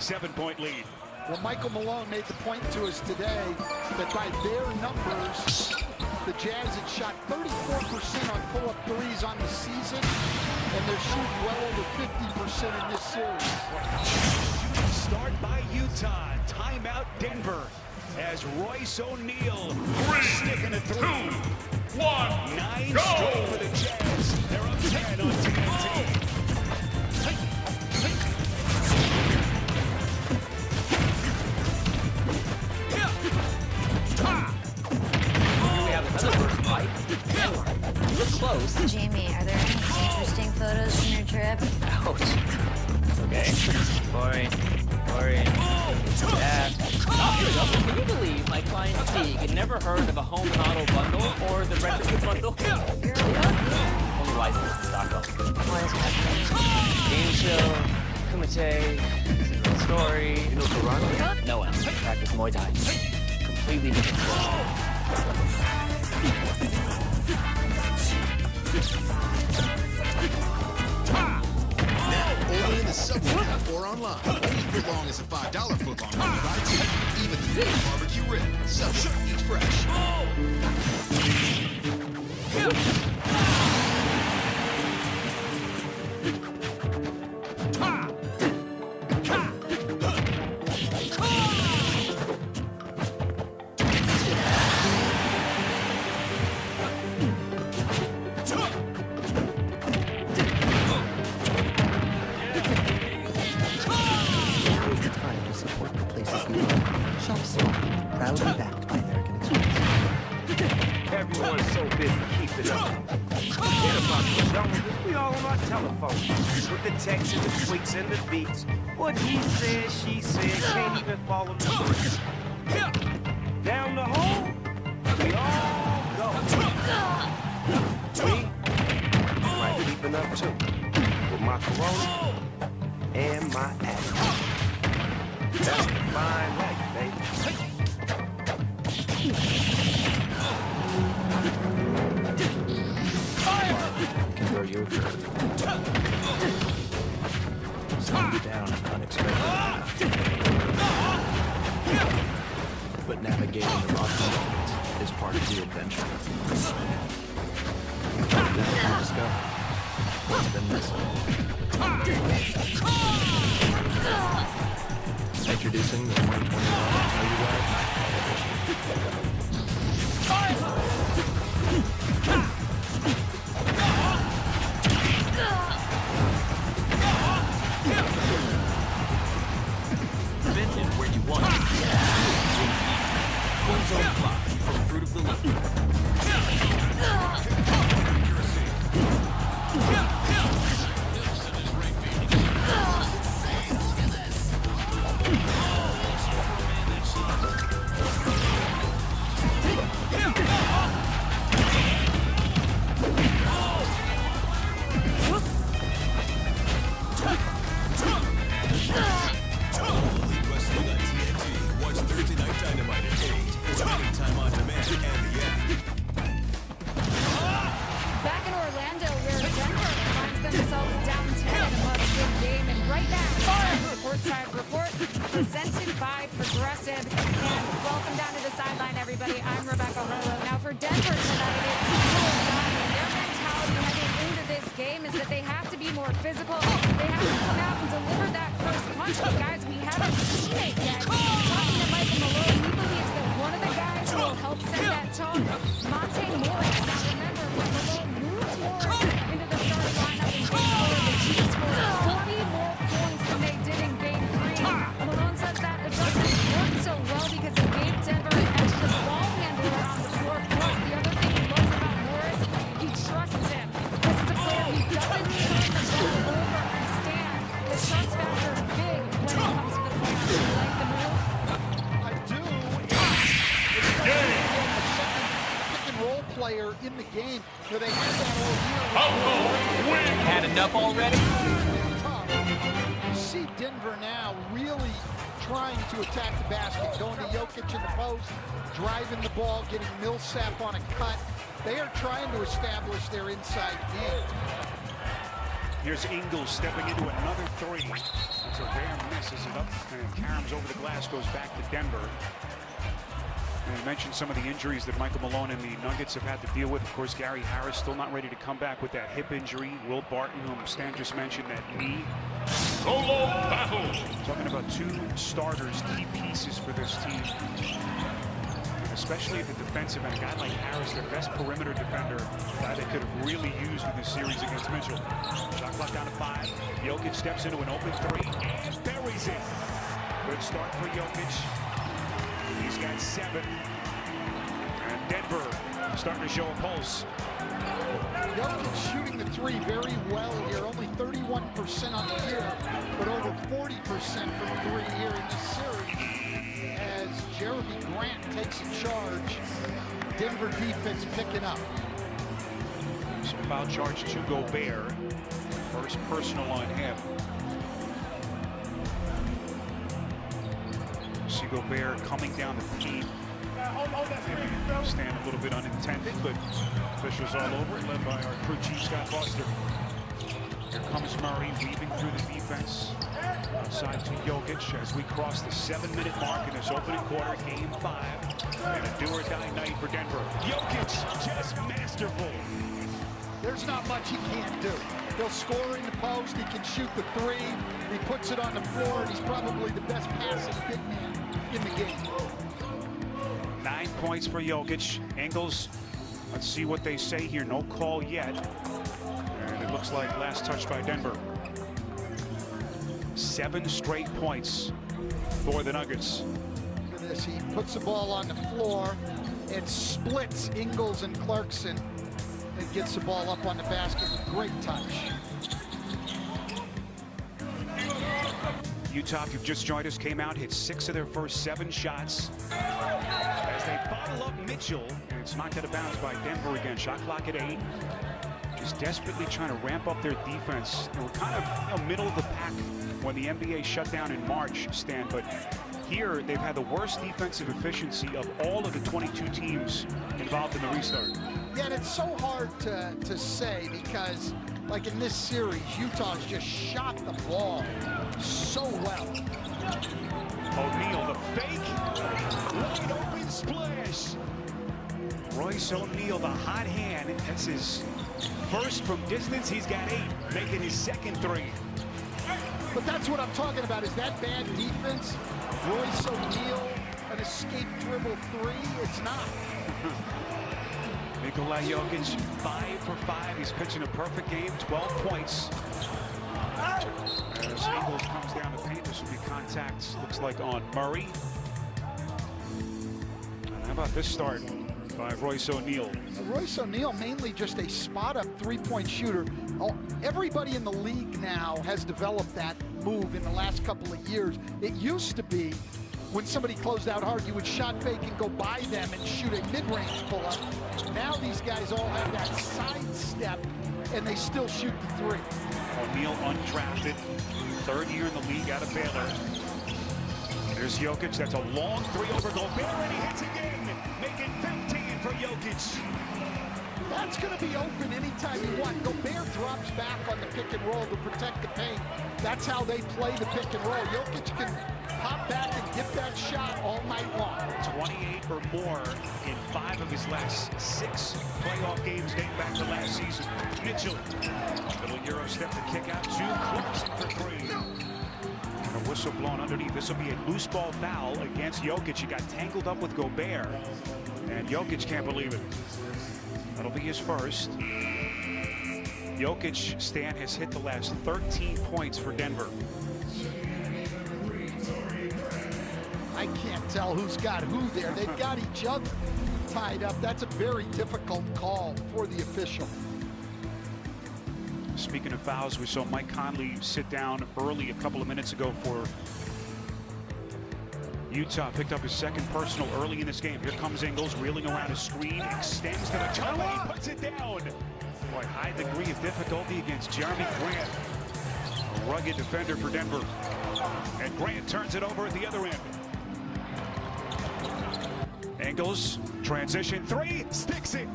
7-point lead. Well, Michael Malone made the point to us today that by their numbers, the Jazz had shot 34% on pull-up threes on the season, and they're shooting well over 50% in this series. Start by Utah. Timeout Denver as Royce O'Neal sticking a 3. 1, 9 go! straight for the Jazz. They're up 10 on TNT. You look close. Jamie, are there any interesting photos from your trip? Ouch. Okay. Boring. Yeah. Oh, here we go. Can you believe my client T had never heard of a home and auto bundle or the retrofit bundle? You're a Only licensed in Stockholm. What is happening? Game show, kumite, this is a story. You know karate? No one. Practice Muay Thai. Completely different sport. Only in the subway app or online. Any footlong is a $5 footlong when you ride too. Even the big barbecue rib. Subway, eat fresh. Proudly backed by American Express. Everyone's so busy keeping up. Forget about the jungle. We all on our telephones. With the texts and the tweets and the beats. What he said, she said, can't even follow the script. Down the hole, we all go. Me, I'm keeping up too. With my corona and my attitude. That's the fine life, baby. Can throw you a curve. Slow you down unexpectedly. But navigating the rocky roads is part of the adventure. Now let's go. What's been missing? Introducing the 2021 Telluride Nightfall Edition. Vintage where you want it. One's own fly from Fruit of the Loom. Back in Orlando, where Denver finds themselves down 10 in a must-win game, and right now, Courtside Report, presented by Progressive. And welcome down to the sideline, everybody. I'm Rebecca Rolo. Now, for Denver tonight, it's cool down, and their mentality heading into this game is that they have to be more physical. They have to come out and deliver that first punch. But guys, we haven't seen it yet. Talking to Michael Malone, he believes that one of the guys who will help set that tone, Monte Morris. Now, remember, when Malone moved Morris into the starting lineup in game 4, the Chiefs scored 40 more points than they did in game 3. Malone says that adjustment worked so well because it gave Denver an extra ball handler on the floor. Plus, the other thing he loves about Morris, he trusts him. This is a player who doesn't turn the ball over and stand. The trust factor is big when it comes to the playoffs. You like the move? I do. It's like a second pick and roll player in the game where they had that all year. Had enough already? You see Denver now really trying to attack the basket, going to Jokic in the post, driving the ball, getting Millsap on a cut. They are trying to establish their inside game. Here's Ingles stepping into another 3. It's Gobert messes it up, and caroms over the glass, goes back to Denver. And we mentioned some of the injuries that Michael Malone and the Nuggets have had to deal with. Of course, Gary Harris still not ready to come back with that hip injury. Will Barton, whom Stan just mentioned, that knee. Solo battle. Talking about two starters, key pieces for this team. And especially at the defensive end, a guy like Harris, their best perimeter defender, a guy they could have really used in this series against Mitchell. Shot clock down to 5. Jokic steps into an open 3 and buries it. Good start for Jokic. He's got 7. And Denver starting to show a pulse. Jokic shooting the 3 very well here. Only 31% on the year, but over 40% from 3 here in this series. As Jeremy Grant takes a charge, Denver defense picking up. So foul charge to Gobert. First personal on him. See Gobert coming down the paint. Stand a little bit unintended, but officials all over it, led by our crew chief, Scott Foster. Here comes Murray, weaving through the defense. Outside to Jokic as we cross the 7-minute mark in this opening quarter, game 5. And a do-or-die night for Denver. Jokic, just masterful. There's not much he can't do. He'll score in the post, he can shoot the 3, he puts it on the floor, and he's probably the best passing big man in the game. 9 points for Jokic. Ingles, let's see what they say here. No call yet. And it looks like last touch by Denver. 7 straight points for the Nuggets. Look at this, he puts the ball on the floor and splits Ingles and Clarkson and gets the ball up on the basket. Great touch. Utah, if you've just joined us, came out, hit 6 of their first 7 shots. As they bottle up Mitchell, and it's knocked out of bounds by Denver again. Shot clock at 8. Just desperately trying to ramp up their defense. They were kind of middle of the pack when the NBA shut down in March, Stan, but here they've had the worst defensive efficiency of all of the 22 teams involved in the restart. Yeah, and it's so hard to say because, like in this series, Utah's just shot the ball so well. O'Neal, the fake, wide open splash. Royce O'Neal, the hot hand. That's his first from distance. He's got 8, making his second 3. But that's what I'm talking about, is that bad defense. Royce O'Neal, an escape dribble 3, it's not. Nikola Jokic, 5 for 5. He's pitching a perfect game, 12 points. As Ingles comes down the paint, this will be contact, looks like, on Murray. And how about this start by Royce O'Neal? Royce O'Neal, mainly just a spot-up 3-point shooter. Everybody in the league now has developed that move in the last couple of years. It used to be when somebody closed out hard, you would shot fake and go by them and shoot a mid-range pull-up. Now these guys all have that side step, and they still shoot the 3. O'Neal undrafted, 3rd year in the league out of Baylor. There's Jokic, that's a long 3 over Gobert, and he hits again, making 15 for Jokic. That's going to be open anytime you want. Gobert drops back on the pick and roll to protect the paint. That's how they play the pick and roll. Jokic can pop back and get that shot all night long. 28 or more in 5 of his last 6 playoff games dating back to last season. Mitchell, little Euro step to kick out to Clarkson for 3. And a whistle blown underneath. This will be a loose ball foul against Jokic. He got tangled up with Gobert, and Jokic can't believe it. That'll be his first. Jokic, Stan, has hit the last 13 points for Denver. I can't tell who's got who there. They've got each other tied up. That's a very difficult call for the official. Speaking of fouls, we saw Mike Conley sit down early a couple of minutes ago for Utah. Picked up his 2nd personal early in this game. Here comes Ingles, reeling around a screen, extends to the top, and he puts it down. Boy, high degree of difficulty against Jeremy Grant, a rugged defender for Denver. And Grant turns it over at the other end. Ingles, transition 3, sticks it.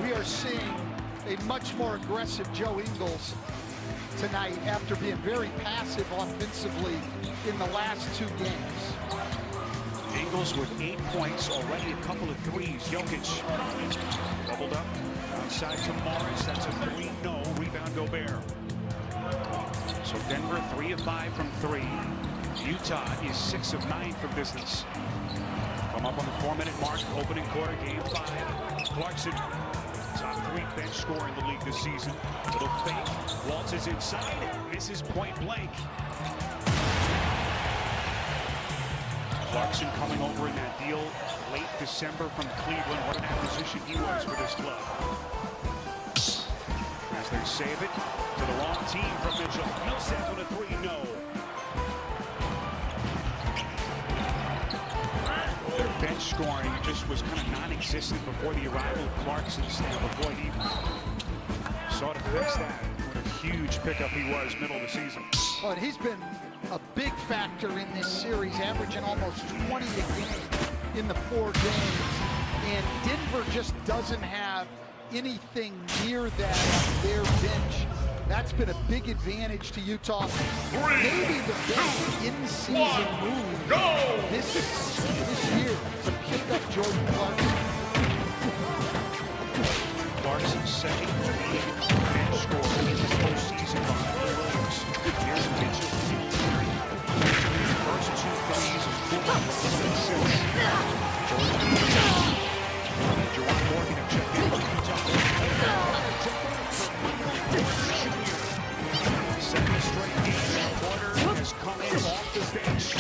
We are seeing a much more aggressive Joe Ingles tonight after being very passive offensively in the last 2 games. Ingles with 8 points, already a couple of threes. Jokic doubled up outside to Morris. That's a 3-no. Rebound Gobert. So Denver 3 of 5 from 3. Utah is 6 of 9 from distance. Come up on the 4-minute mark, opening quarter, game 5. Clarkson, top 3 bench scorer in the league this season. Little fake, waltzes inside, misses point blank. Clarkson coming over in that deal late December from Cleveland. What an acquisition he was for this club. As they save it to the wrong team from Mitchell. Millsap on a 3, no. Their bench scoring just was kind of non-existent before the arrival of Clarkson. Before he sought to fix that. What a huge pickup he was middle of the season. Well, and he's been a big factor in this series, averaging almost 20 a game in the 4 games. And Denver just doesn't have anything near that on their bench. That's been a big advantage to Utah. Maybe the best in-season move this year to pick up Jordan Clarkson. Clarkson second league bench scorer in the postseason behind Williams. Here's Mitchell. First 2 threes is 4 Jordan Morgan have checked in for Utah. Second straight game. Porter has come in off the bench.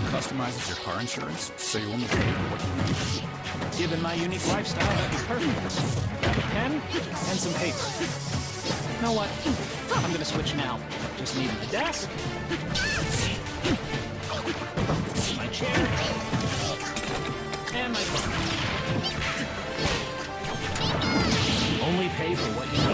Customizes your car insurance, so you only pay for what you need. Given my unique lifestyle, that'd be perfect. Grab a pen and some paper. You know what? I'm gonna switch now. Just need my desk, my chair, and my phone. Only pay for what you need.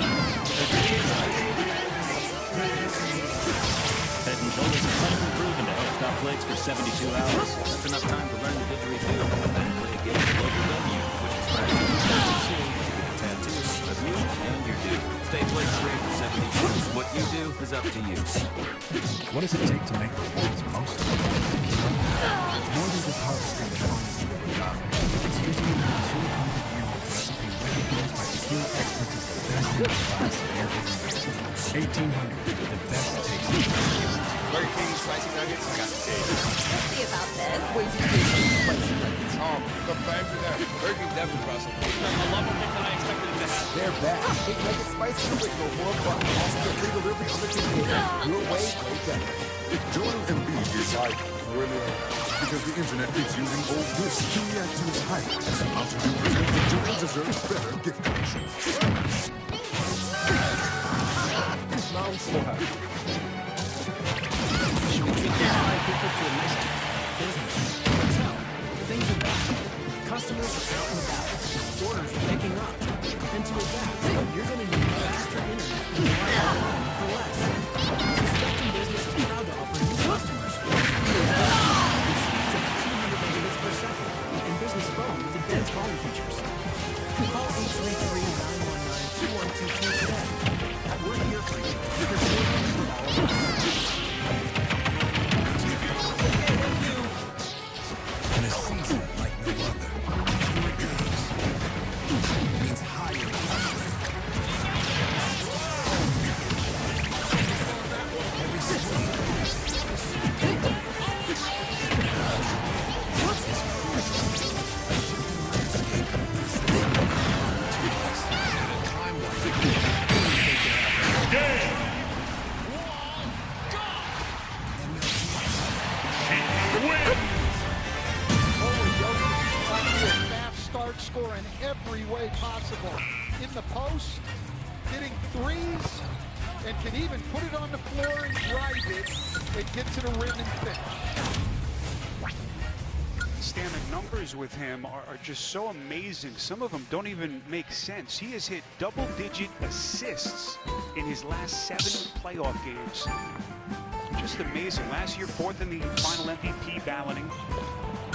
Head and shoulders are clinically proven to help stop plagues for 72 hours. That's enough time to learn the didgeridoo and then play a game of local venue, which is practically soon to get a tattoo of you and your due. Stay plague free for 72 hours. What you do is up to you. What does it take to make the world's most of it? It's more than just harvesting the finest of the job. It's using it in 200-year-old recipe recognized by skilled experts as the best in class in every region. 1800, the best tasting. Burger King spicy nuggets, I got the cake. Let's see about this. Wait till you taste these spicy nuggets. The flavor there. Burger King definitely brought some food. A lot more than I expected it to have. They're back. Big Nuggets spicy original for $1. Also get free delivery on the computer. Your way, go better. Joel Embiid is like brilliant because the internet is using all this to react to his hype. As a Mountain Dew presents Joel deserves better gift options. Now I'm so happy. Should we take this five people to a nice business? Hotel. Things are back. Customers are out and about. Orders are picking up. And to adapt, you're going to need faster internet for less. Spectrum Business is proud to offer new customers speeds of 200 megabits per second and business phone with advanced calling features. Call 833-919-2122 today. We're here for you. We're here for all of us. In a season like no other, fewer games means higher power. Every screen possible. In the post, hitting threes, and can even put it on the floor and drive it and get to the rim and finish. Stan, the numbers with him are just so amazing. Some of them don't even make sense. He has hit double-digit assists in his last 7 playoff games. Just amazing. Last year, 4th in the final MVP balloting.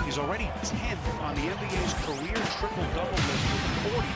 He's already 10th on the NBA's career triple-double list with 40.